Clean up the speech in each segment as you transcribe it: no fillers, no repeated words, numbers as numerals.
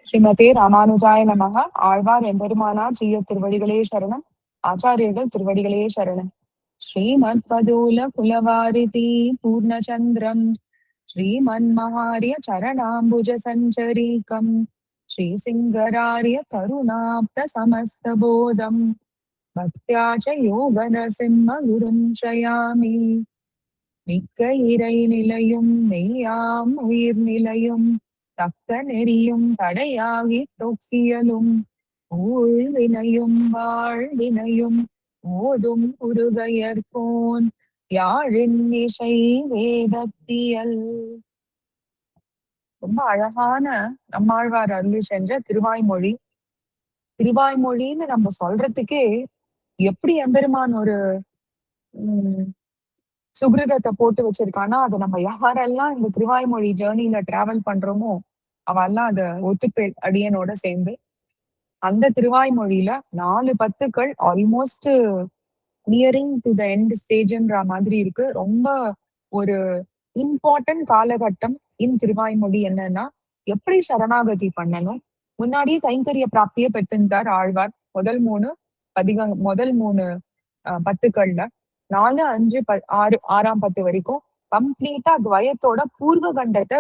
ஸ்ரீமதே ராமானுஜாய நமக. ஆழ்வார் எம்பெருமானார் ஜீய திருவடிகளே சரணம். ஆச்சாரியர்கள் திருவடிகளே சரணம். ஸ்ரீமத் பதூல குலவாரிதி பூர்ணச்சந்திரம் ஸ்ரீமன்மஹாரிய சரணாம்புஜ சஞ்சரீகம் ஸ்ரீசிங்கராரிய கருணாப்த சமஸ்தபோதம் பக்தியாச்ச யோக நரசிம்ம குரும் ஷயாமி. மிக்க இறை நிலையும் மெய்யாம் உயிர் நிலையும் தக்க நெறியும் தடையாகி தொக்கியலும் ஊழ்வினையும் வாழ்வினையும் ஓதும் குருகையர்கோன் யாழின் இசை வேதத்தியல். ரொம்ப அழகான நம்மாழ்வார் அருளி சென்ற திருவாய்மொழி. திருவாய்மொழின்னு நம்ம சொல்றதுக்கே எப்படி எம்பெருமான் ஒரு சுகிருதத்தை போட்டு வச்சிருக்கானா, அதை நம்ம யாரெல்லாம் இந்த திருவாய்மொழி ஜேர்னில டிராவல் பண்றோமோ அவெல்லாம் அத ஒத்துப்பேர் அடியனோட சேர்ந்து. அந்த திருவாய்மொழியில 4 பத்துக்கள் almost nearing to the end ஸ்டேஜ்ன்ற மாதிரி இருக்கு. ரொம்ப ஒரு இம்பார்ட்டன்ட் காலகட்டம் திருவாய்மொழி. என்னன்னா, எப்படி சரணாகதி பண்ணணும், முன்னாடியே கைங்கரிய பிராப்தியை பெற்றிருந்தார் ஆழ்வார். முதல் மூணு பத்துக்கள்ல 4, 5, 6, 6ஆம் பத்து வரைக்கும் கம்ப்ளீட்டா துவயத்தோட பூர்வகண்டத்தை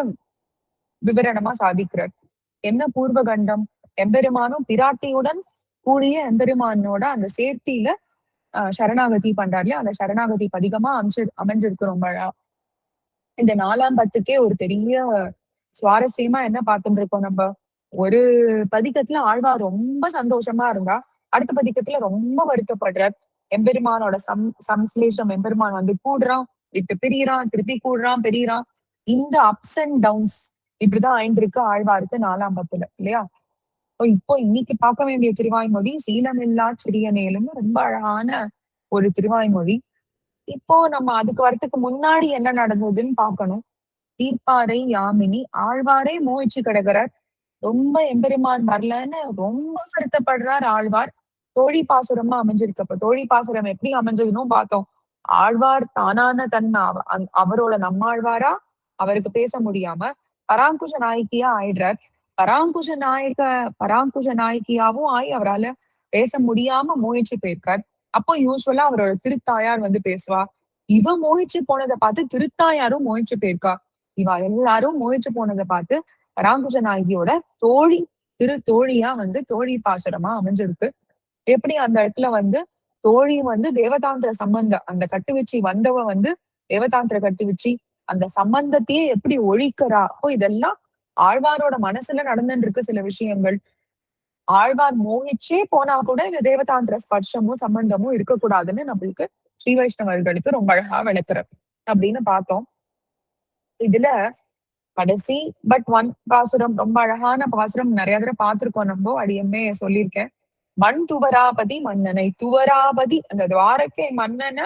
விவரணமா சாதிக்கிறார். என்ன பூர்வகண்டம்? எம்பெருமானும் பிராட்டியுடன் கூடிய எம்பெருமானோட அந்த சேர்த்தியில சரணாகதி பண்றாரு. அந்த சரணாகதி பதிகமா அமைஞ்சிருக்கு. ரொம்ப இந்த 4ஆம் பத்துக்கே ஒரு பெரிய சுவாரஸ்யமா என்ன பார்த்துட்டு இருக்கோம் நம்ம. ஒரு பதிகத்துல ஆழ்வார் ரொம்ப சந்தோஷமா இருந்தா, அடுத்த பதிகத்துல ரொம்ப வருத்தப்படுறார். எம்பெருமானோட சம்ஸ்லேஷம், எம்பெருமான் வந்து கூடுறான், விட்டு பிரியிறான், திருப்பி கூடுறான், பெரியறான். இந்த அப்ஸ் அண்ட் டவுன்ஸ் இப்படிதான் ஆயிட்டு ஆழ்வாருக்கு 4ஆம் பத்துல, இல்லையா? இப்போ இன்னைக்கு பார்க்க வேண்டிய திருவாய்மொழி சீலமில்லா சிறிய நேலும் ரொம்ப அழகான ஒரு திருவாய்மொழி. இப்போ நம்ம அதுக்கு வரத்துக்கு முன்னாடி என்ன நடந்ததுன்னு பார்க்கணும். தீர்ப்பாறை யாமினி ஆழ்வாரே மோகிச்சு கிடக்கிறார். ரொம்ப எம்பெருமான் வரலன்னு ரொம்ப வருத்தப்படுறார் ஆழ்வார். தோழி பாசுரமா அமைஞ்சிருக்கப்ப தோழி பாசுரம் எப்படி அமைஞ்சதுன்னு பார்த்தோம். ஆழ்வார் தானான தன்மை அவரோட நம்மாழ்வாரா அவருக்கு பேச முடியாம பராங்குஷ நாயக்கியா ஆயிடுறார். பராங்குஷ நாயக்கியாவும் ஆகி அவரால பேச முடியாம மோகிச்சு போயிருக்கார். அப்போ யூஸ்வலா அவரோட திருத்தாயார் வந்து பேசுவா. இவ மோகிச்சு போனதை பார்த்து திருத்தாயாரும் மோகிச்சு போயிருக்கா. இவ எல்லாரும் மோகிச்சு போனதை பார்த்து பராங்குஷ நாயகியோட தோழியா வந்து தோழி பாசுரமா அமைஞ்சிருக்கு. எப்படி அந்த இடத்துல வந்து தோழி வந்து தேவதாந்திர சம்பந்தம், அந்த கட்டுவச்சி வந்தவ வந்து தேவதாந்திர கட்டுவச்சி, அந்த சம்பந்தத்தையே எப்படி ஒழிக்கிறா. அப்போ இதெல்லாம் ஆழ்வாரோட மனசுல நடந்துட்டு இருக்கு சில விஷயங்கள். ஆழ்வார் மோகிச்சே போனா கூட இந்த தேவதாந்திர ஸ்பர்ஷமும் சம்பந்தமும் இருக்கக்கூடாதுன்னு நம்மளுக்கு ஸ்ரீ வைஷ்ணவர்களுக்கு ரொம்ப அழகா விளக்குற அப்படின்னு பார்த்தோம். இதுல கடைசி ஒன் பாசுரம் ரொம்ப அழகான பாசுரம். நிறைய தடவை பார்த்திருக்கோம் நம்ம. அடியமே சொல்லியிருக்கேன். மண் துவராபதி மன்னனை, துவராபதி அந்த துவாரகை மன்னனை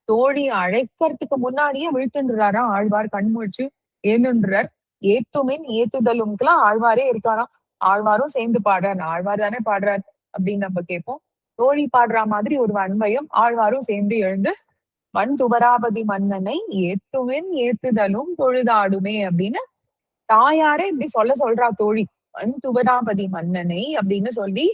தோழி அழைக்கிறதுக்கு முன்னாடியே விழுத்துன்றாரா ஆழ்வார். கண்முழிச்சு ஏந்துன்றார். ஏத்துமின் ஏத்துதலும்க்குலாம் ஆழ்வாரே இருக்காராம். ஆழ்வாரும் சேர்ந்து பாடுறார். ஆழ்வார் தானே பாடுறார் அப்படின்னு நம்ம கேட்போம். தோழி பாடுற மாதிரி ஒரு அன்பையும் ஆழ்வாரும் சேர்ந்து எழுந்து மண் துவராபதி மன்னனை ஏத்துமின் ஏத்துதலும் தொழுதாடுமே அப்படின்னு தாயாரே இப்படி சொல்றா தோழி. மண் துவராபதி மன்னனை அப்படின்னு சொல்லி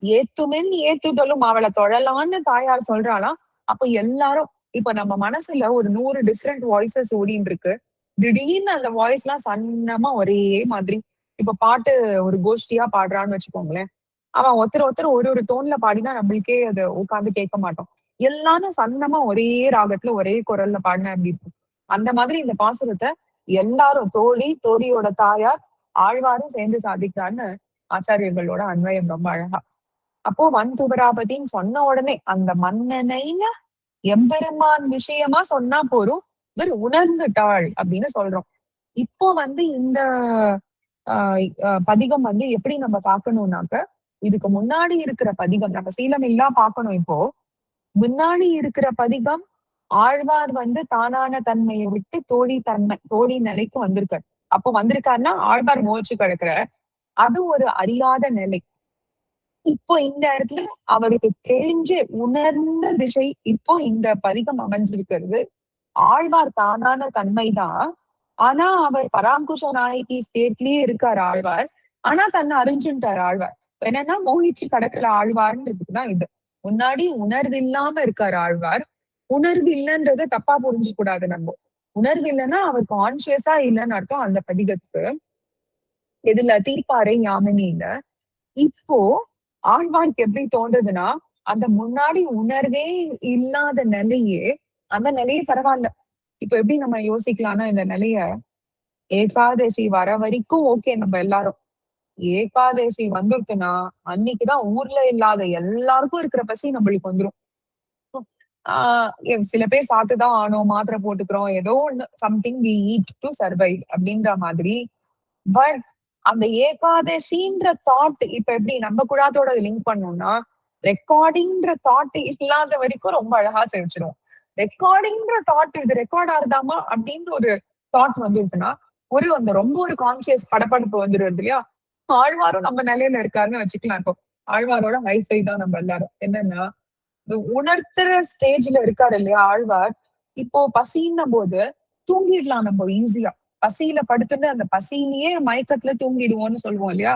ஏத்துமின் ஏத்துதலும் அவளை தொழலான்னு தாயார் சொல்றாளாம். அப்ப எல்லாரும் இப்ப நம்ம மனசுல ஒரு 100 டிஃப்ரெண்ட் வாய்ஸஸ் ஓடின்னு இருக்கு. திடீர்னு அந்த வாய்ஸ் எல்லாம் சன்னமா ஒரே மாதிரி. இப்ப பாட்டு ஒரு கோஷ்டியா பாடுறான்னு வச்சுக்கோங்களேன். அவன் ஒருத்தர் ஒரு டோன்ல பாடினா நம்மளுக்கே அதை உட்காந்து கேட்க மாட்டோம். எல்லாரும் சன்னமா ஒரே ராகத்துல ஒரே குரல்ல பாடினா அப்படி இருக்கும். அந்த மாதிரி இந்த பாசுரத்தை எல்லாரும் தோழியோட தாயார் ஆழ்வாரும் சேர்ந்து சாதிக்கிறான்னு ஆச்சாரியர்களோட அன்வயம் ரொம்ப அழகா. அப்போ மண் துவராபதின்னு சொன்ன உடனே அந்த மன்னனைல எம்பெருமான் விஷயமா சொன்னா போரும், இவர் உணர்ந்துட்டாள் அப்படின்னு சொல்றோம். இப்போ வந்து இந்த பதிகம் வந்து எப்படி நம்ம பார்க்கணும்னாக்க, இதுக்கு முன்னாடி இருக்கிற பதிகம் நம்ம சீலமில்லா பார்க்கணும். இப்போ முன்னாடி இருக்கிற பதிகம் ஆழ்வார் வந்து தானான தன்மையை விட்டு தோழி நிலைக்கு வந்திருக்கார். அப்போ வந்திருக்காருன்னா ஆழ்வார் மோச்சு கிடக்குற அது ஒரு அறியாத நிலை. இப்போ இந்த இடத்துல அவருக்கு தெரிஞ்சு உணர்ந்த திசை இப்போ இந்த பதிகம் அமைஞ்சிருக்கிறது. ஆழ்வார் தானான தன்மைதான். ஆனா அவர் பராங்குஷ நாயகி ஸ்டேட்லயே இருக்கார் ஆழ்வார். ஆனா தன்னை அறிஞ்சுட்டாரு ஆழ்வார். என்னன்னா மோகிச்சு கடக்கல ஆழ்வார்ன்றதுக்குதான் இது. முன்னாடி உணர்வு இல்லாம இருக்காரு ஆழ்வார். உணர்வு இல்லைன்றத தப்பா புரிஞ்சுக்க கூடாது நம்ம. உணர்வு இல்லைன்னா அவர் கான்சியஸா இல்லைன்னு அர்த்தம் அந்த பதிகத்துக்கு. இதுல தீர்ப்பாறை யாமினியில இப்போ ஆழ்வார்க்கு எப்படி தோன்றதுன்னா, அந்த முன்னாடி உணர்வே இல்லாத நிலையே, அந்த நிலையே பரவாயில்ல. இப்ப எப்படி நம்ம யோசிக்கலாம்னா இந்த நிலைய, ஏகாதசி வர வரைக்கும் ஓகே நம்ம எல்லாரும். ஏகாதசி வந்துருச்சுன்னா, அன்னைக்குதான் ஊர்ல இல்லாத எல்லாருக்கும் இருக்கிற பசி நம்மளுக்கு வந்துரும். சில பேர் சாப்பிட்டுதான் ஆனோம், மாத்திரை போட்டுக்கிறோம், ஏதோ ஒண்ணு something we eat to survive அப்படின்ற மாதிரி. பட் அந்த ஏகாதசின்ற தாட் இப்ப எப்படி நம்ம குழாத்தோட லிங்க் பண்ணோம்னா, ரெக்கார்டிங்ன்ற தாட் இல்லாத வரைக்கும் ரொம்ப அழகா செஞ்சிடும். ரெக்கார்டிங்ன்ற தாட் இது ரெக்கார்ட் ஆகுதாமா அப்படின்ற ஒரு தாட் வந்துருச்சுன்னா, அந்த ரொம்ப ஒரு கான்சியஸ் படப்படப்பு வந்துடும் இல்லையா? ஆழ்வாரும் நம்ம நிலையில இருக்காருன்னு வச்சுக்கலாம். இப்போ ஆழ்வாரோட ஹைஃபை தான் நம்ம எல்லாரும். என்னன்னா உணர்த்துற ஸ்டேஜ்ல இருக்காரு இல்லையா ஆழ்வார். இப்போ பசின்னும் போது தூங்கிடலாம் நம்ம ஈஸியா. பசியில படுத்துட்டு அந்த பசியிலேயே மயக்கத்துல தூங்கிடுவோம்னு சொல்லுவோம் இல்லையா?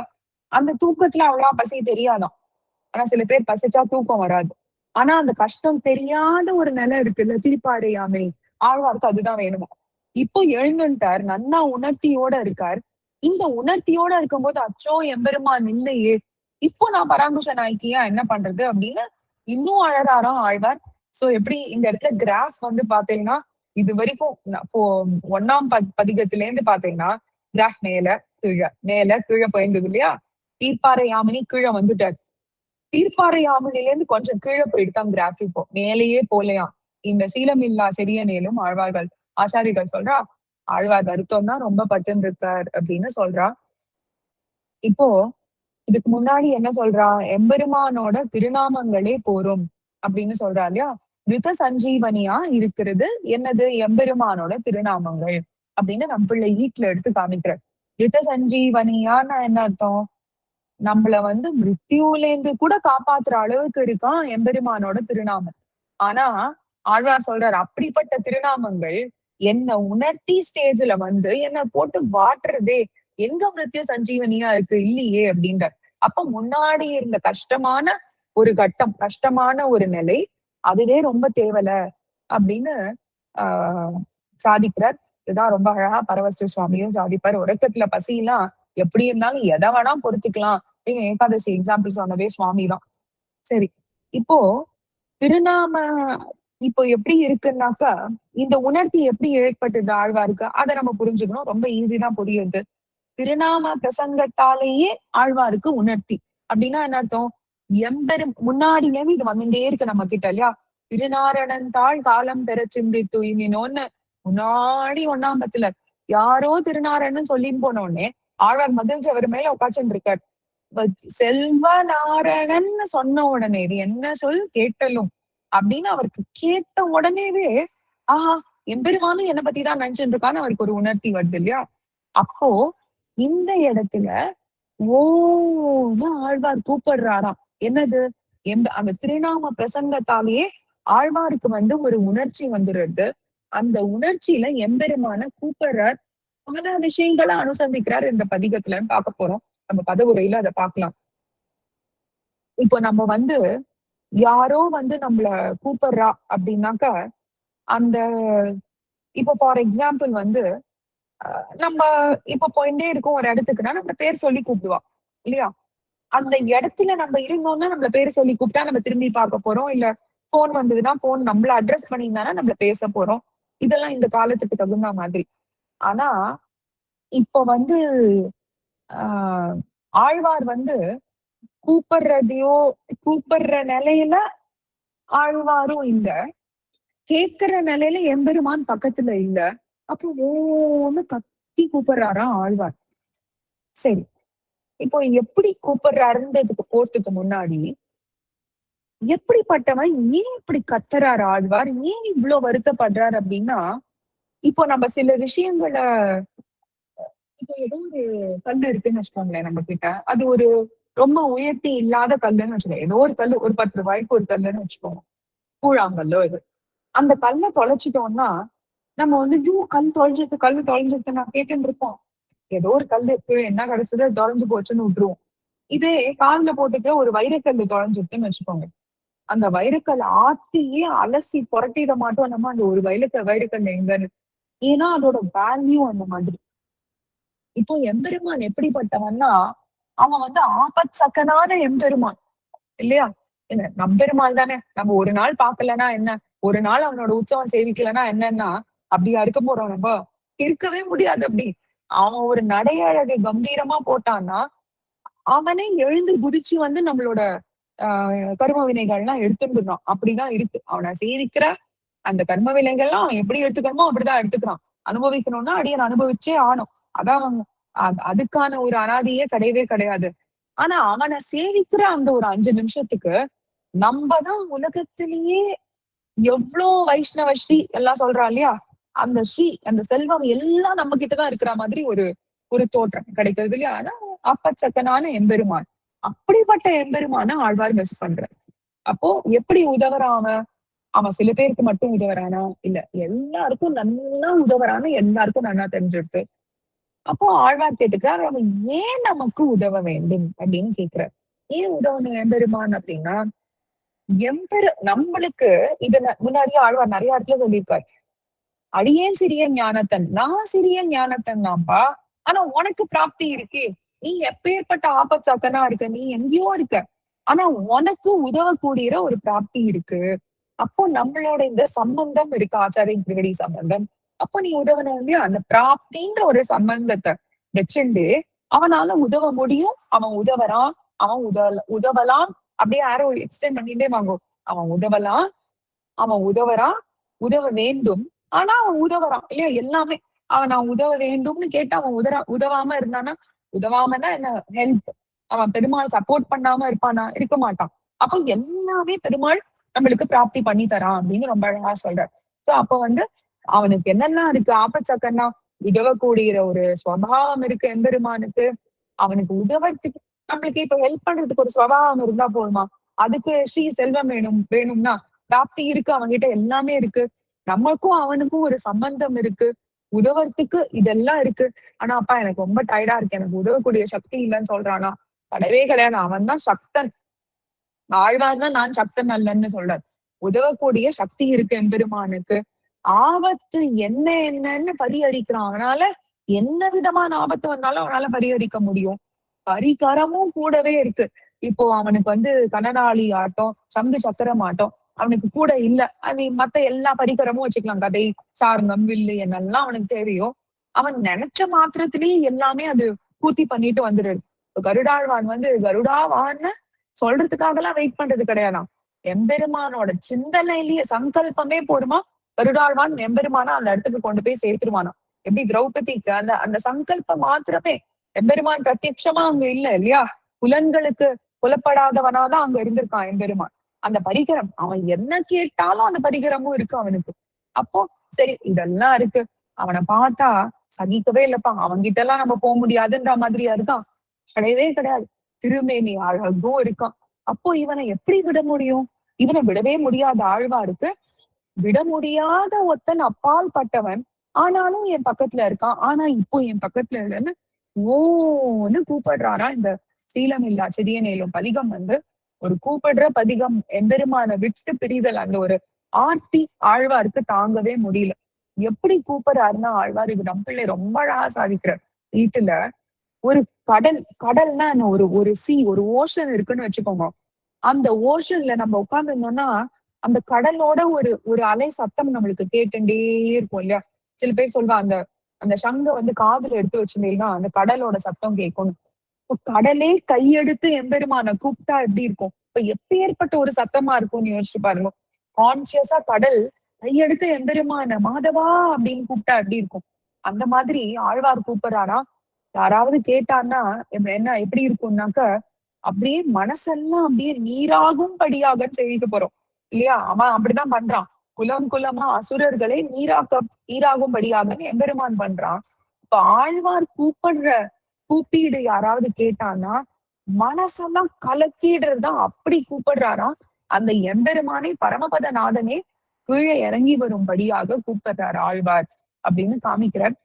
அந்த தூக்கத்துல அவ்வளவா பசி தெரியாதாம். ஆனா சில பேர் பசிச்சா தூக்கம் வராது. ஆனா அந்த கஷ்டம் தெரியாத ஒரு நிலை இருக்குல்ல, தீர்ப்பாடையாமை. ஆழ்வார்க்கு அதுதான் வேணுமா. இப்போ எழுந்துட்டார், நன்னா உணர்த்தியோட இருக்கார். இந்த உணர்த்தியோட இருக்கும்போது அச்சோ எம்பெருமான் இல்லையே, இப்போ நான் பராங்குஷ நாய்க்கியா என்ன பண்றது அப்படின்னு இன்னும் அழறாராம் ஆழ்வார். சோ எப்படி இந்த இடத்துல கிராஃப் வந்து பாத்தீங்கன்னா, இது வரைக்கும் ஒன்னாம் பதிகத்துல இருந்து பாத்தீங்கன்னா கிராஃப் மேல கீழே போயிருந்தது இல்லையா? தீர்ப்பாறை யாமினி கீழே வந்துட்டார். தீர்ப்பாறை யாமினில இருந்து கொஞ்சம் கீழே போயிட்டுதான் கிராஃப் இப்போ மேலேயே போலையாம். இந்த சீலமில்லா செடியனேலும் ஆழ்வார்கள் ஆச்சாரிகள் சொல்றா, ஆழ்வார் வருத்தம் தான் ரொம்ப பட்டு இருக்கார் அப்படின்னு சொல்றா. இப்போ இதுக்கு முன்னாடி என்ன சொல்றா, எம்பெருமானோட திருநாமங்களே போரும் அப்படின்னு சொல்றா இல்லையா? ரித சஞ்சீவனியா இருக்கிறது என்னது, எம்பெருமானோட திருநாமங்கள் அப்படின்னு நம்ம பிள்ளை வீட்டுல எடுத்து காமிக்கிற. ரித சஞ்சீவனியான்னு என்ன அர்த்தம்? நம்மள வந்து மிருத்யுல இருந்து கூட காப்பாத்துற அளவுக்கு இருக்கான் எம்பெருமானோட திருநாமம். ஆனா ஆழ்வார் சொல்றார், அப்படிப்பட்ட திருநாமங்கள் என்ன உணர்த்தி ஸ்டேஜ்ல வந்து என்ன போட்டு வாட்டுறதே, எங்க மிருத்யு சஞ்சீவனியா இருக்கு இல்லையே அப்படின்ற. அப்ப முன்னாடி இருந்த கஷ்டமான ஒரு கட்டம், கஷ்டமான ஒரு நிலை, அதுவே ரொம்ப தேவல அப்படின்னு ஆஹ் சாதிக்கிறார். இதுதான் ரொம்ப அழகா பரவஸ்து சுவாமியும் சாதிப்பார். உறக்கத்துல பசியெல்லாம் எப்படி இருந்தாலும் எதை வேணா பொறுத்துக்கலாம். நீங்க ஏகாதசி எக்ஸாம்பிள் சொன்னதே சுவாமி தான். சரி, இப்போ திருநாம இப்போ எப்படி இருக்குன்னாக்கா, இந்த உணர்த்தி எப்படி ஏற்பட்டது ஆழ்வாருக்கு அதை நம்ம புரிஞ்சுக்கணும். ரொம்ப ஈஸி தான் புரியுது. திருநாம பிரசங்கத்தாலேயே ஆழ்வாருக்கு உணர்த்தி அப்படின்னா என்ன அர்த்தம்? முன்னாடில இருந்து இது வந்துட்டே இருக்கு நம்ம கிட்ட இல்லையா? திருநாரணந்தாள் காலம் பெற சிந்தித்து இனினோன்னு முன்னாடி ஒன்னாம்பத்துல யாரோ திருநாரணன் சொல்லின்னு போன உடனே ஆழ்வார் மதில்ஜி அவர் மேல உட்காச்சுட்டு இருக்கார். செல்வ நாரணன் சொன்ன உடனே இது என்ன சொல் கேட்டலும் அப்படின்னு அவருக்கு கேட்ட உடனேவே ஆஹா எம்பெருமானும் என்னை பத்தி தான் நினைச்சுட்டு இருக்கான்னு அவருக்கு ஒரு உணர்த்தி வருது இல்லையா? அப்போ இந்த இடத்துல ஓன்னு ஆழ்வார் கூப்பிடுறாராம். என்னது? அந்த திருநாம பிரசங்கத்தாலேயே ஆழ்வாருக்கு வந்து ஒரு உணர்ச்சி வந்துடுறது. அந்த உணர்ச்சியில எம்பெருமான கூப்பிடுறார். பல விஷயங்களை அனுசந்திக்கிறார் இந்த பதிகத்துல பார்க்க போறோம். நம்ம பதவுரையில அதை பார்க்கலாம். இப்போ நம்ம வந்து யாரோ வந்து நம்மள கூப்பிடுறா அப்படின்னாக்கா, அந்த இப்போ ஃபார் எக்ஸாம்பிள் வந்து நம்ம இப்ப போயிட்டே இருக்கோம் ஒரு இடத்துக்குன்னா நம்ம பேர் சொல்லி கூப்பிடுவா இல்லையா? அந்த இடத்துல நம்ம இருந்தோம்னா நம்மள பேர் சொல்லி கூப்பிட்டா நம்ம திரும்பி பார்க்க போறோம். இல்ல போன் வந்ததுன்னா போன் நம்மள அட்ரஸ் பண்ணியிருந்தானா நம்மள பேச போறோம். இதெல்லாம் இந்த காலத்துக்கு தகுந்த மாதிரி. ஆனா இப்ப வந்து ஆஹ் ஆழ்வார் வந்து கூப்பிடுறதையோ கூப்பிடுற நிலையில ஆழ்வாரும் இல்ல, கேட்கிற நிலையில எம்பெருமான் பக்கத்துல இல்ல. அப்போ ஓன்னு கத்தி கூப்பிடுறாரா ஆழ்வார். சரி, இப்போ எப்படி கூப்பிடுறாருன்றதுக்கு போறதுக்கு முன்னாடி எப்படிப்பட்டவன் ஏன் இப்படி கத்துறாரு ஆழ்வார், ஏன் இவ்வளவு வருத்தப்படுறாரு அப்படின்னா, இப்போ நம்ம சில விஷயங்களை இப்போ ஏதோ ஒரு கல் இருக்குன்னு வச்சுக்கோங்களேன் நம்ம கிட்ட, அது ஒரு ரொம்ப உயர்த்தி இல்லாத கல்லுன்னு வச்சுக்கோங்க. ஏதோ ஒரு கல் ஒரு 10 ரூபாய்க்கு ஒரு கல்லுன்னு வச்சுக்கோங்க, கூழாங்கல்லோ இது. அந்த கல்லை தொலைச்சிட்டோம்னா நம்ம வந்து ஐயோ கல் தொலைஞ்சிருக்கு நான் கேட்டுட்டு இருப்போம். ஏதோ ஒரு கல் இருக்கு, என்ன கிடைச்சது தொலைஞ்சு போச்சுன்னு விட்டுருவோம். இதே காதுல போட்டுட்டு ஒரு வைரக்கல்லு தொலைஞ்சுட்டுன்னு வச்சுக்கோங்க. அந்த வைரக்கல்ல ஆத்தியே அலசி புரட்டிட மாட்டோம் நம்ம அந்த ஒரு வைரக்கல் எங்கன்னு. ஏன்னா அதோட வேல்யூ அந்த மாதிரி. இப்போ எம்பெருமான் எப்படிப்பட்டவன்னா, அவன் வந்து ஆபத்சகனான எம்பெருமான் இல்லையா? என்ன நம்பெருமாள் தானே. நம்ம ஒரு நாள் பார்க்கலன்னா என்ன? ஒரு நாள் அவனோட உற்சவம் சேவிக்கலன்னா என்னன்னா, அப்படியா இருக்க போறோம் நம்ம? இருக்கவே முடியாது அப்படி. அவன் ஒரு நடை அழகு கம்பீரமா போட்டான்னா, அவனே எழுந்து குதிச்சு வந்து நம்மளோட கர்ம வினைகள்லாம் எடுத்துடுறான். அப்படிதான் இருக்கு. அவனை சேவிக்கிற அந்த கர்ம வினைகள்லாம் அவன் எப்படி எடுத்துக்கணுமோ அப்படிதான் எடுத்துக்கிறான். அனுபவிக்கணும்னா அடியன் அனுபவிச்சே ஆணும். அதான் அவன் அதுக்கான ஒரு அனாதையே கிடையவே கிடையாது. ஆனா அவனை சேவிக்கிற அந்த ஒரு 5 நிமிஷத்துக்கு நம்மதான் உலகத்திலேயே எவ்ளோ வைஷ்ணவ ஸ்ரீ எல்லாம் சொல்றா இல்லையா? அந்த ஸ்ரீ அந்த செல்வம் எல்லாம் நம்ம கிட்டதான் இருக்கிற மாதிரி ஒரு ஒரு தோற்றம் கிடைக்கிறது இல்லையா? ஆனா அப்பச்சக்கனான எம்பெருமான். அப்படிப்பட்ட எம்பெருமான ஆழ்வார் மிஸ் பண்றார். அப்போ எப்படி உதவுறான் அவன்? அவன் சில பேருக்கு மட்டும் உதவுறானா? இல்ல. எல்லாருக்கும் நல்லா உதவுறான்னு எல்லாருக்கும் நல்லா தெரிஞ்சிருக்கு. அப்போ ஆழ்வார் கேட்டுக்கிறார், அவன் ஏன் நமக்கு உதவ வேண்டும் அப்படின்னு கேக்குறார். ஏன் உதவணும் எம்பெருமான் அப்படின்னா, நம்மளுக்கு இத முன்னாடியே ஆழ்வார் நிறைய இடத்துல சொல்லியிருக்காரு. அடியேன் சிறிய ஞானத்தன், நான் சிறிய ஞானத்தன் தான்ப்பா. ஆனா உனக்கு பிராப்தி இருக்கே. நீ எப்பேற்பட்ட ஆபத்சக்கனா இருக்க, நீ எங்கேயோ இருக்க. ஆனா உனக்கு உதவக்கூடிய ஒரு பிராப்தி இருக்கு. அப்போ நம்மளோட இந்த சம்பந்தம் இருக்கு, ஆச்சாரிய திருவடி சம்பந்தம். அப்போ நீ உதவணும் இல்லையா? அந்த பிராப்தின்ற ஒரு சம்பந்தத்தை வச்சுண்டு அவனால உதவ முடியும். அவன் உதவறான், அவன் உதவலாம். அப்படியே யாரோ எக்ஸ்டெண்ட் பண்ணிட்டே வாங்கும். அவன் உதவலாம், அவன் உதவறான், உதவ வேண்டும். ஆனா அவன் உதவறான் இல்லையா? எல்லாமே அவன் நான் உதவ வேண்டும்னு கேட்டு அவன் உதவாம இருந்தானா, உதவாமன்னா என்ன ஹெல்ப்? அவன் பெருமாள் சப்போர்ட் பண்ணாம இருப்பானா? இருக்க மாட்டான். அப்ப எல்லாமே பெருமாள் நம்மளுக்கு பிராப்தி பண்ணி தரான் அப்படின்னு ரொம்ப அழகா சொல்றார். சோ அப்ப வந்து அவனுக்கு என்னெல்லாம் இருக்கு? ஆப்பச்சக்கன்னா உதவக்கூடிய ஒரு சுவாவம் இருக்கு எம்பெருமானுக்கு. அவனுக்கு உதவறதுக்கு நம்மளுக்கு இப்ப ஹெல்ப் பண்றதுக்கு ஒரு சுவாவம் இருந்தா போதுமா? அதுக்கு ஸ்ரீ செல்வம் வேணும்னா பிராப்தி இருக்கு, அவன்கிட்ட எல்லாமே இருக்கு. நமக்கும் அவனுக்கும் ஒரு சம்பந்தம் இருக்கு. உதவறதுக்கு இதெல்லாம் இருக்கு. ஆனா அப்பா எனக்கு ரொம்ப டயர்டா இருக்கு, எனக்கு உதவக்கூடிய சக்தி இல்லைன்னு சொல்றானா? கிடையவே கிடையாது. அவன் தான் சக்தன். ஆழ்வார் தான் நான் சக்தன் அல்லன்னு சொல்றார். உதவக்கூடிய சக்தி இருக்கு எம்பெருமானுக்கு. ஆபத்து என்னன்னு பரிஹரிக்கிறான். அவனால என்ன விதமான ஆபத்து வந்தாலும் அவனால பரிஹரிக்க முடியும். பரிகரமும் கூடவே இருக்கு. இப்போ அவனுக்கு வந்து கனநாளி ஆட்டம், சங்கு சக்கரம் ஆட்டம் அவனுக்கு கூட இல்ல. அது மத்த எல்லா பரிகரமும் வச்சுக்கலாம். கதை, சார்ங்கம், வில்லு என்னெல்லாம் அவனுக்கு தேவையோ அவன் நினைச்ச மாத்திரத்திலேயே எல்லாமே அது பூர்த்தி பண்ணிட்டு வந்துடுது. கருடாழ்வான் வந்து கருடாவான்னு சொல்றதுக்காக எல்லாம் வெயிட் பண்றது கிடையாதாம். எம்பெருமானோட சிந்தனையிலேயே சங்கல்பமே போருமா, கருடாழ்வான் எம்பெருமானா அந்த இடத்துக்கு கொண்டு போய் சேர்த்துருவானாம். எப்படி திரௌபதிக்கு அந்த அந்த சங்கல்பம் மாத்திரமே எம்பெருமான் பிரத்யட்சமா அங்க இல்ல இல்லையா? புலன்களுக்கு புலப்படாதவனாதான் அங்க இருந்திருக்கான் எம்பெருமான். அந்த பரிகரம் அவன் என்ன கேட்டாலும் அந்த பரிகரமும் இருக்கு அவனுக்கு. அப்போ சரி இதெல்லாம் இருக்கு. அவனை பார்த்தா சகிக்கவே இல்லப்பா. அவன்கிட்ட எல்லாம் நம்ம போக முடியாதுன்ற மாதிரியா இருக்கான்? கிடையவே கிடையாது. திருமேனி அழகும் இருக்கான். அப்போ இவனை எப்படி விட முடியும்? இவனை விடவே முடியாத ஆழ்வாருக்கு விட முடியாத ஒத்தன் அப்பால் பட்டவன். ஆனாலும் என் பக்கத்துல இருக்கான். ஆனா இப்போ என் பக்கத்துல இல்லைன்னு ஓன்னு கூப்பிடுறாரா இந்த சீலம் இல்லா சிறியனேலும் பதிகம் வந்து ஒரு கூப்பிடுற பதிகம். எம்பெருமான விட்டு பிரிதல் அந்த ஒரு ஆர்த்தி ஆழ்வாருக்கு தாங்கவே முடியல. எப்படி கூப்பிடுறாருன்னா ஆழ்வார் இது நம்பிள்ளை ரொம்ப அழகா சாதிக்கிறார். வீட்டுல ஒரு கடல்னா ஒரு ஒரு ஒரு ஓஷன் இருக்குன்னு வச்சுக்கோங்க. அந்த ஓஷன்ல நம்ம உட்கார்ந்துருந்தோம்னா அந்த கடலோட ஒரு ஒரு அலை சத்தம் நம்மளுக்கு கேட்டுட்டே இருக்கும் இல்லையா? சில பேர் சொல்வா அந்த அந்த சங்க வந்து காதுல எடுத்து வச்சிருந்தீங்கன்னா அந்த கடலோட சத்தம் கேட்கணும். இப்ப கடலே கையெடுத்து எம்பெருமான கூப்பிட்டா எப்படி இருக்கும்? இப்ப எப்பேற்பட்ட ஒரு சத்தமா இருக்கும்னு யோசிச்சு பாருங்க. கான்சியஸா கடல் கையெடுத்து எம்பெருமான மாதவா அப்படின்னு கூப்பிட்டா எப்படி இருக்கும்? அந்த மாதிரி ஆழ்வார் கூப்பிடுறாரா? யாராவது கேட்டான்னா என்ன எப்படி இருக்கும்னாக்க அப்படியே மனசெல்லாம் அப்படியே நீராகும்படியாக செய்து போறோம் இல்லையா? அவன் அப்படிதான் பண்றான். குலம் குலமா அசுரர்களை நீராகும்படியாக எம்பெருமான் பண்றான். இப்ப ஆழ்வார் கூப்பிடுற கூப்பீடு யாராவது கேட்டான்னா மனசெல்லாம் கலக்கிடுறதுதான் அப்படி கூப்பிடுறாராம். அந்த எம்பெருமானை பரமபத நாதனே கீழே இறங்கி வரும்படியாக கூப்பிடுறாரு ஆழ்வார் அப்படின்னு காமிக்கிறார்.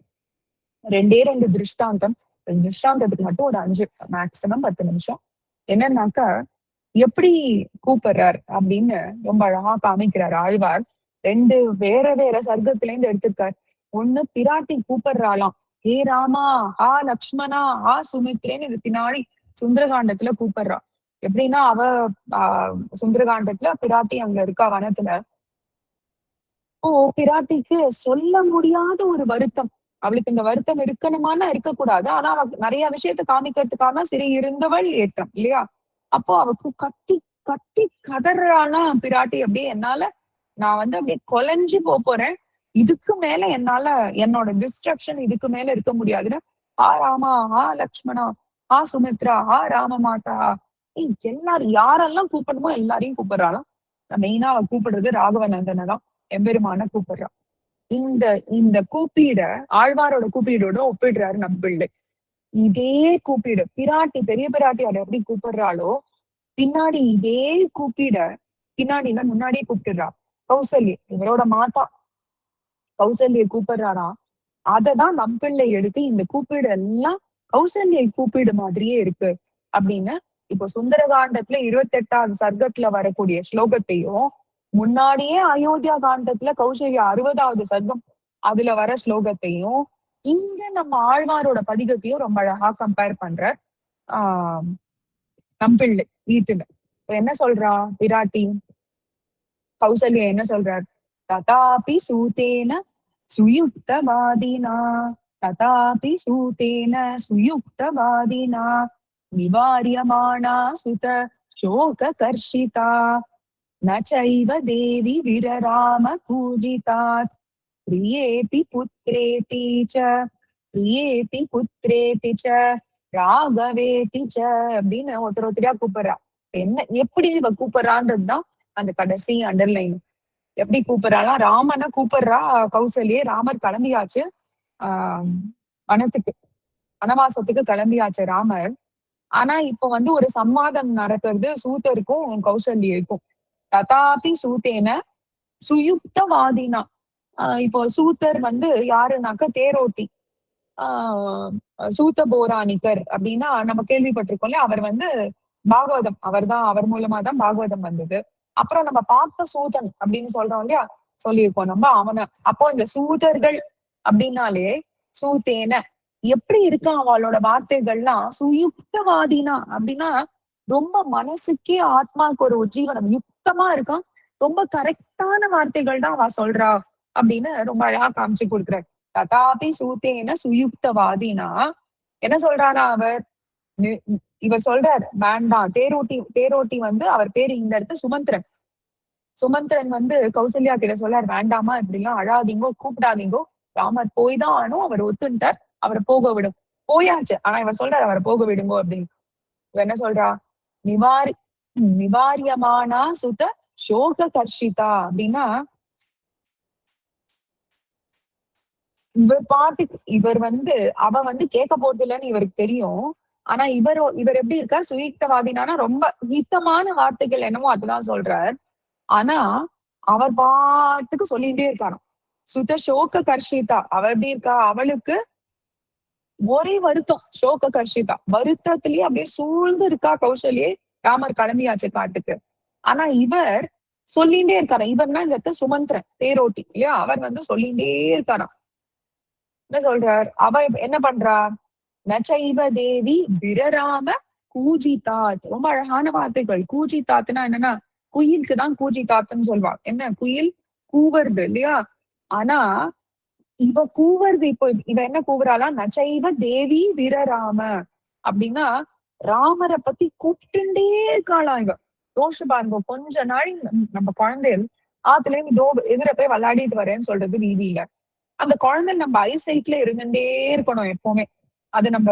2 திருஷ்டாந்தம். திருஷ்டாந்தத்துக்கு மட்டும் ஒரு 5 மேக்சிமம் 10 நிமிஷம். என்னன்னாக்கா எப்படி கூப்பிடுறார் அப்படின்னு ரொம்ப அழகா காமிக்கிறார் ஆழ்வார். 2 வேற வேற சர்க்கத்துல இருந்து எடுத்திருக்கார். ஒண்ணு பிராட்டி கூப்பிடுறாளாம், ஹே ராமா, ஆ லக்ஷ்மணா, ஆ சுமித்ரேன்னு இது பின்னாடி சுந்தரகாண்டத்துல கூப்பிடுறா. எப்படின்னா அவ சுந்தரகாண்டத்துல பிராட்டி அங்க இருக்கா வனத்துல. ஓ பிராட்டிக்கு சொல்ல முடியாத ஒரு வருத்தம். அவளுக்கு இந்த வருத்தம் இருக்கணுமானா இருக்கக்கூடாது. ஆனா அவ நிறைய விஷயத்த காமிக்கிறதுக்காக சரி இருந்தவள் ஏற்றம் இல்லையா? அப்போ அவக்கு கத்தி கத்தி கதறானா பிராட்டி அப்படியே என்னால நான் வந்து அப்படியே கொலைஞ்சு போறேன். இதுக்கு மேல என்னால என்னோட டிஸ்ட்ரக்ஷன் இதுக்கு மேல இருக்க முடியாதுன்னு ஆ ராமா, ஆ லக்ஷ்மணா, ஆ சுமித்ரா, ஆ ராம மாதா எல்லாரும் யாரெல்லாம் கூப்பிடணுமோ எல்லாரையும் கூப்பிடுறாளாம். மெயினா அவ கூப்பிடுறது ராகவநந்தனை தான். எம்பெருமான கூப்பிடுறான். இந்த இந்த கூப்பீட ஆழ்வாரோட கூப்பீடோட ஒப்பிடுறாரு நம்பிள்ளை. இதே கூப்பீடு பிராட்டி பெரிய பிராட்டி அதை எப்படி கூப்பிடுறாளோ பின்னாடி இதே கூப்பீட பின்னாடில முன்னாடியே கூப்பிட்டுறா. கௌசல்ய இவரோட மாதா கௌசல்ய கூப்பிடுறாராம். அததான் நம்பிள்ளை எடுத்து இந்த கூப்பீடு எல்லாம் கௌசல்யை கூப்பீடு மாதிரியே இருக்கு அப்படின்னு இப்போ சுந்தரகாண்டத்துல 28வது சர்க்கத்துல வரக்கூடிய ஸ்லோகத்தையும் முன்னாடியே அயோத்தியா காண்டத்துல கௌசல்யா 60வது சர்க்கம் அதுல வர ஸ்லோகத்தையும் இங்க நம்ம ஆழ்வாரோட பதிகத்தையும் ரொம்ப அழகா கம்பேர் பண்ற ஆஹ் நம்பிள்ளை வீட்டுல என்ன சொல்றா பிராட்டி கௌசல்யா என்ன சொல்றார் ததாபி சூதேன சுயுக்தவாதினா ததாபி சூதேன சுயுக்தவாதினா நிவாரியமானா சுத சோக கர்ஷிதா நைவ தேவி விரராம பூஜிதாத் பிரியேதி புத்ரேதி ச பிரியேதி புத்ரேதி ச ராகவேதி ச அப்படின்னு ஒருத்தரையா கூப்பிடுறா. என்ன எப்படி இவ கூப்பிடுறான்றதுதான் அந்த கடைசி அண்டர்லைன். எப்படி கூப்பிடுறாலாம் ராமனை கூப்பிடுறா கௌசல்யே. ராமர் கிளம்பியாச்சு வனத்துக்கு வனவாசத்துக்கு கிளம்பியாச்சு ராமர். ஆனா இப்ப வந்து ஒரு சம்வாதம் நடக்கிறது சூத்தருக்கும் கௌசல்யருக்கும். ததாபி சூத்தேன சுயுக்தவாதினா இப்போ சூத்தர் வந்து யாருனாக்க தேரோட்டி. சூத்த போராணிக்கர் அப்படின்னா நம்ம கேள்விப்பட்டிருக்கோம்ல. அவர் வந்து பாகவதம் அவர் மூலமா தான் பாகவதம் வந்தது. அப்புறம் நம்ம பார்த்த சூதன் அப்படின்னு சொல்றோம் இல்லையா, சொல்லியிருக்கோம் நம்ம அவனை. அப்போ இந்த சூதர்கள் அப்படின்னாலே சூத்தேன எப்படி இருக்கா அவளோட வார்த்தைகள்லாம் சுயுக்தவாதினா அப்படின்னா ரொம்ப மனசுக்கே ஆத்மாவுக்கு ஒரு உஜ்ஜீவனம் யுக்தமா இருக்கான். ரொம்ப கரெக்டான வார்த்தைகள் தான் அவ சொல்றா அப்படின்னு ரொம்ப அழகா காமிச்சு கொடுக்குறாரு. ததாபி சூத்தேன சுயுக்தவாதினா என்ன சொல்றாரா அவர் இவர் சொல்றார் வேண்டாம். தேரோட்டி வந்து அவர் பேரு இந்த இடத்து சுமந்திரன். சுமந்திரன் வந்து கௌசல்யா கிட்ட சொல்றார் வேண்டாமா இப்படி எல்லாம் அழாதீங்கோ கூப்பிடாதீங்கோ. ராமர் போய் தான் ஆனும். அவர் ஒத்துண்டார். அவரை போக விடும். போயாச்சு. ஆனா இவர் சொல்றாரு அவரை போக விடுங்கோ அப்படின்னு. இவ என்ன சொல்றா நிவாரி நிவாரியமானா சுத சோக கர்ஷிதா அப்படின்னா இவர் பாட்டுக்கு இவர் வந்து அவ வந்து கேட்க போறது இல்லைன்னு இவருக்கு தெரியும். ஆனா இவர் எப்படி இருக்கார் சுயுக்தவாதினா ரொம்ப ஹித்தமான வார்த்தைகள் என்னமோ அதுதான் சொல்றார். ஆனா அவர் பாட்டுக்கு சொல்லிட்டே இருக்காராம். சுத சோக கர்ஷிதா அவ எப்படி இருக்கா அவளுக்கு ஒரே வருத்தம். சோக கர்ஷிதா வருத்தத்திலேயே அப்படியே சூழ்ந்து இருக்கா கௌசல்யே. ராமர் கிளம்பியாச்சு காட்டுக்கு. ஆனா இவர் சொல்லிட்டே இருக்காரு. இவர்னா இந்த இடத்த சுமந்திரன் தேரோட்டி இல்லையா, அவர் வந்து சொல்லிட்டே இருக்காராம். என்ன சொல்றார் அவ என்ன பண்றா நச்சைவ தேவி விரராம கூஜிதாத். ரொம்ப அழகான வார்த்தைகள். கூஜிதாத்னா என்னன்னா குயிலுக்கு தான் கூஜிதாத்துன்னு சொல்வா. என்ன குயில் கூவருது இல்லையா. ஆனா இவ கூவருது. இப்போ இவ என்ன கூவுறாளா நச்சைவ தேவி விரராம அப்படின்னா ராமரை பத்தி கூப்பிட்டுட்டே இருக்காளாம் இவ. யோசிச்சு பாருங்க கொஞ்ச நாள் நம்ம குழந்தைகள் ஆத்துல இருந்து எதிர போய் விளையாடிட்டு வரேன்னு சொல்றது வீதியில அந்த குழந்தை நம்ம ஐசைட்ல இருந்துட்டே இருக்கணும் எப்பவுமே. அது நம்ம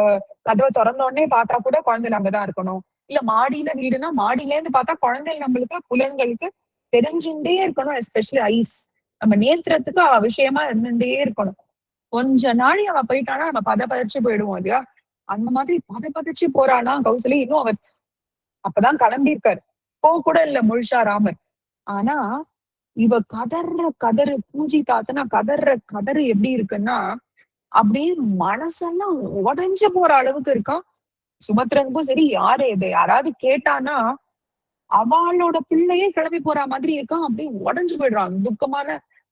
கதவை திறந்த உடனே பார்த்தா கூட குழந்தைகள் அங்கதான் இருக்கணும். இல்ல மாடியில வீடுனா மாடியில இருந்து பார்த்தா குழந்தைகள் நம்மளுக்கு புலன்களுக்கு தெரிஞ்சுட்டே இருக்கணும். எஸ்பெஷலி ஐஸ் நம்ம நேசிறதுக்கு விஷயமா இருந்துட்டே இருக்கணும். கொஞ்ச நாளை அவ போயிட்டானா நம்ம பதச்சு போயிடுவோம் இல்லையா. அந்த மாதிரி பதச்சு போறானா கௌசல்யா. இன்னும் அவர் அப்பதான் கிளம்பியிருக்காரு. போக கூட இல்ல முழுஷா ராமர். ஆனா இவ கதற கதறு பூஜி தாத்தனா கதற கதறு எப்படி இருக்குன்னா அப்படியே மனசெல்லாம் உடைஞ்சு போற அளவுக்கு இருக்கான். சுமத்ரனுக்கும் சரி, யாரு இதை யாராவது கேட்டானா அவளோட பிள்ளையே கிளம்பி போற மாதிரி இருக்கான். அப்படியே உடைஞ்சு போயிடுறான். துக்கமான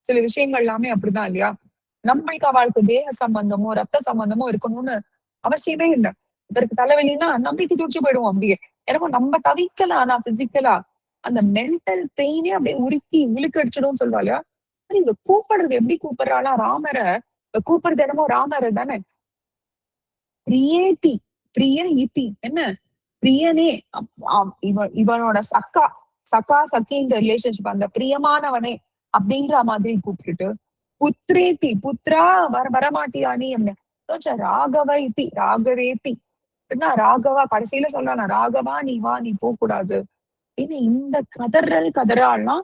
சில விஷயங்கள் எல்லாமே அப்படிதான் இல்லையா? நம்மளுக்கு அவளுக்கு தேக சம்பந்தமோ, ரத்த சம்பந்தமோ இருக்கணும்னு அவசியமே இல்ல. இதற்கு தலைவலின்னா நம்பிக்கை துடிச்சு போயிடுவோம் அப்படியே. எனக்கும் நம்ம தவிக்கலாம். ஆனா பிசிக்கலா அந்த மென்டல் பெயினே அப்படியே உருக்கி இழுக்கு அடிச்சிடும்னு சொல்லுவா இல்லையா? இவ கூப்பிடுறது எப்படி கூப்பிடுறாளா ராமர, கூப்பிடுறது என்னமோ ராமர தானே. பிரியேதி, பிரிய இதி என்ன பிரியனே. இவனோட சக்கா சக்கா சக்கின்ற ரிலேஷன்ஷிப், அந்த பிரியமானவனே அப்படின்ற மாதிரி கூப்பிட்டுட்டு புத்ரேதி, புத்ரா வரமாட்டியா நீ அப்படின்னு ராகவ இத்தி ராகவேத்தி என்ன ராகவா கடைசியில சொல்லலாம், ராகவா நீ வா, நீ போக கூடாது. இது இந்த கதறாள்னா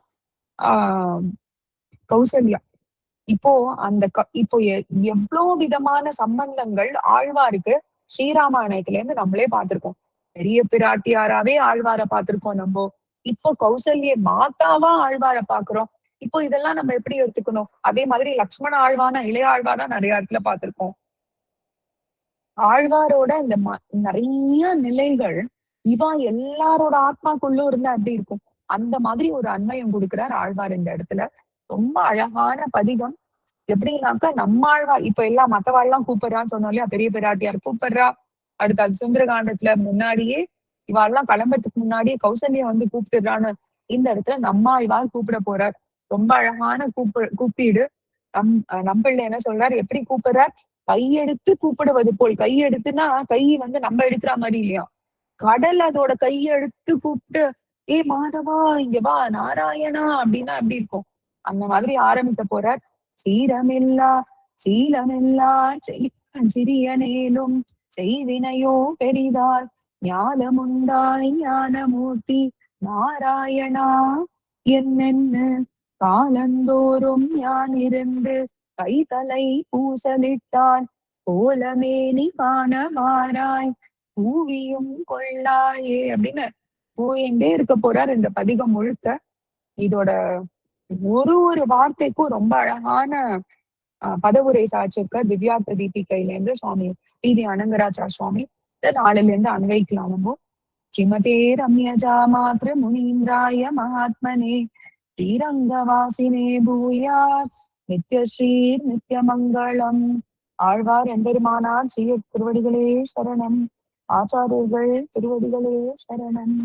ஆஹ் கௌசல்யா. இப்போ அந்த இப்போ எவ்வளவு விதமான சம்பந்தங்கள் ஆழ்வாருக்கு ஸ்ரீராமாயணத்துல இருந்து நம்மளே பார்த்திருக்கோம். பெரிய பிராட்டியாராவே ஆழ்வார பார்த்திருக்கோம் நம்ம. இப்போ கௌசல்ய மாதாவா ஆழ்வார பாக்குறோம். இப்போ இதெல்லாம் நம்ம எப்படி எடுத்துக்கணும்? அதே மாதிரி லக்ஷ்மண ஆழ்வான இளைய ஆழ்வாரா நிறைய இடத்துல பார்த்திருக்கோம். ஆழ்வாரோட இந்த நிறைய நிலைகள் இவா எல்லாரோட ஆத்மாக்குள்ளும் இருந்தா அப்படி இருக்கும். அந்த மாதிரி ஒரு அன்மயம் கொடுக்கிறார் ஆழ்வார் இந்த இடத்துல. ரொம்ப அழகான பதிகம். எப்படின்னாக்கா நம்மாழ்வார் இப்ப எல்லாம் மத்தவாள்லாம் கூப்பிடுறான்னு சொன்னோம் இல்லையா? பெரிய பிராட்டியார் கூப்பிடுறா. அடுத்து அது சுந்தரகாண்டத்துல முன்னாடியே இவாள்லாம் கிளம்புறதுக்கு முன்னாடியே கௌசல்யா வந்து கூப்பிட்டுறான்னு இந்த இடத்துல நம்மாழ்வார் கூப்பிட போறார். ரொம்ப அழகான கூப்பிடு. நம்பிள்ள என்ன சொல்றாரு, எப்படி கூப்பிடுறார்? கையெடுத்து கூப்பிடுவது போல். கையெடுத்துன்னா கை வந்து நம்ம எடுக்கிற மாதிரி இல்லையா? கடல் அதோட கையெடுத்து கூப்பிட்டு ஏ மாதவா இங்க வா நாராயணா அப்படின்னா எப்படி இருக்கும்? அந்த மாதிரி ஆரம்பிக்க போறார். சீரமில்லா சீலமில்லா சிறியனேலும் செய்வினையோ பெரிதார் ஞானமுண்டாய் ஞானமூர்த்தி நாராயணா என்னென்ன காலந்தோறும் யான் இருந்து கைதலை பூசலிட்டான் கோலமேனி காணவாராய் பூவியும் கொள்ளாயே அப்படின்னு பூவிண்டே இருக்க போறார் இந்த பதிகம் முழுக்க. இதோட ஒரு வார்த்தைக்கும் ரொம்ப அழகான பதவுரை சாட்சிருக்க திவ்யார்த்த தீபிகையில இருந்து சுவாமி டி.வி. அனங்கராச்சா சுவாமி நாளில இருந்து அன்வைக்கலாம் நம்ம. ஸ்ரீமதே ரம்யஜா மாத்ரு முனீந்திராய மகாத்மனே ஸ்ரீரங்கவாசினே பூயாத் நித்யஸ்ரீ நித்யமங்கலம். ஆழ்வார் எம்பெருமானார் ஸ்ரீ திருவடிகளே சரணம். ஆச்சாரியர்கள் திருவடிகளே சரணம்.